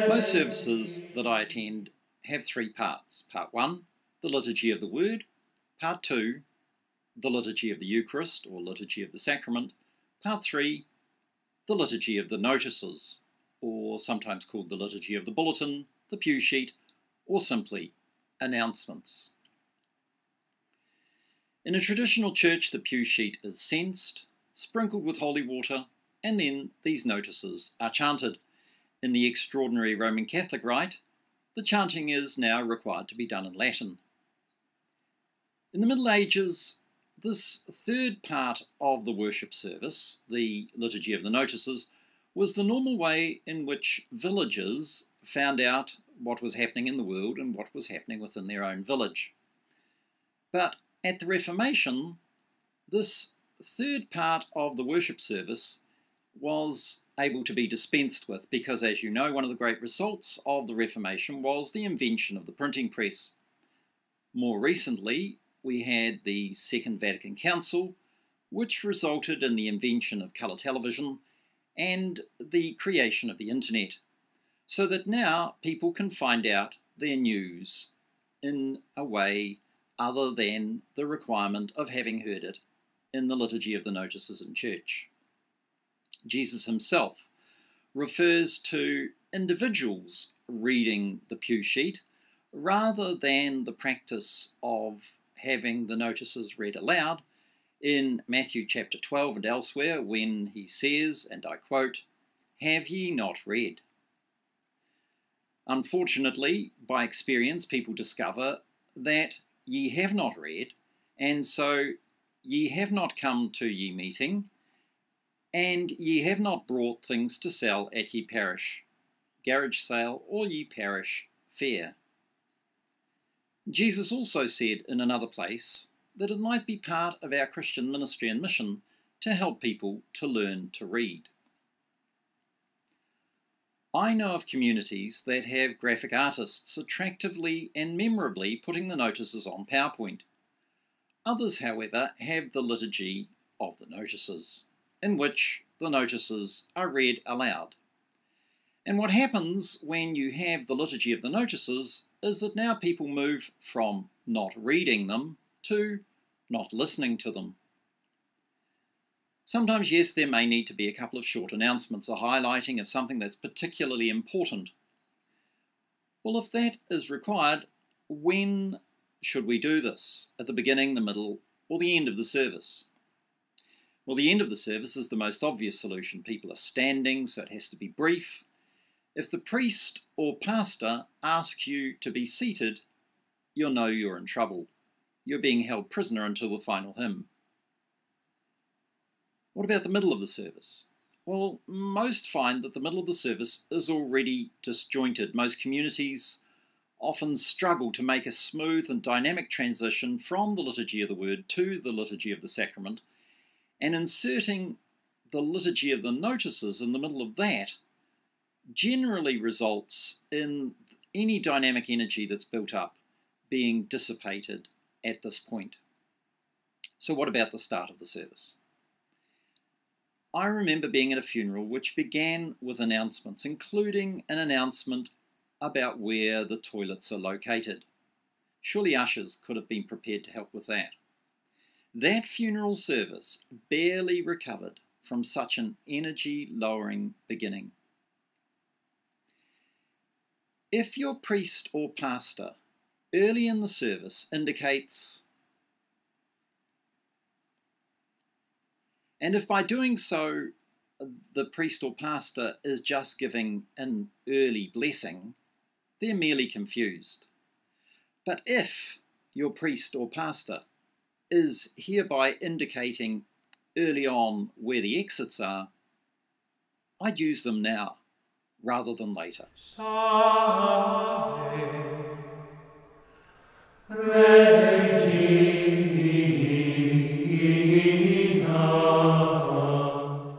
Most services that I attend have three parts. Part 1, the Liturgy of the Word. Part 2, the Liturgy of the Eucharist, or Liturgy of the Sacrament. Part 3, the Liturgy of the Notices, or sometimes called the Liturgy of the Bulletin, the Pew Sheet, or simply announcements. In a traditional church, the pew sheet is censed, sprinkled with holy water, and then these notices are chanted. In the extraordinary Roman Catholic rite, the chanting is now required to be done in Latin. In the Middle Ages, this third part of the worship service, the Liturgy of the Notices, was the normal way in which villagers found out what was happening in the world and what was happening within their own village. But at the Reformation, this third part of the worship service was able to be dispensed with because, as you know, one of the great results of the Reformation was the invention of the printing press. More recently, we had the Second Vatican Council, which resulted in the invention of colour television and the creation of the internet, so that now people can find out their news in a way other than the requirement of having heard it in the Liturgy of the Notices in church. Jesus himself refers to individuals reading the pew sheet rather than the practice of having the notices read aloud in Matthew chapter 12 and elsewhere, when he says, and I quote, "Have ye not read?" Unfortunately, by experience, people discover that ye have not read, and so ye have not come to ye meeting, and ye have not brought things to sell at ye parish garage sale or ye parish fair. Jesus also said in another place that it might be part of our Christian ministry and mission to help people to learn to read. I know of communities that have graphic artists attractively and memorably putting the notices on PowerPoint. Others, however, have the Liturgy of the Notices, in which the notices are read aloud. And what happens when you have the Liturgy of the Notices is that now people move from not reading them to not listening to them. Sometimes, yes, there may need to be a couple of short announcements, a highlighting of something that's particularly important. Well, if that is required, when should we do this? At the beginning, the middle, or the end of the service? Well, the end of the service is the most obvious solution. People are standing, so it has to be brief. If the priest or pastor asks you to be seated, you'll know you're in trouble. You're being held prisoner until the final hymn. What about the middle of the service? Well, most find that the middle of the service is already disjointed. Most communities often struggle to make a smooth and dynamic transition from the Liturgy of the Word to the Liturgy of the Sacrament, and inserting the Liturgy of the Notices in the middle of that generally results in any dynamic energy that's built up being dissipated at this point. So what about the start of the service? I remember being at a funeral which began with announcements, including an announcement about where the toilets are located. Surely ushers could have been prepared to help with that. That funeral service barely recovered from such an energy-lowering beginning. If your priest or pastor early in the service indicates, and if by doing so the priest or pastor is just giving an early blessing, they're merely confused. But if your priest or pastor is hereby indicating early on where the exits are, I'd use them now rather than later. Salve, Regina.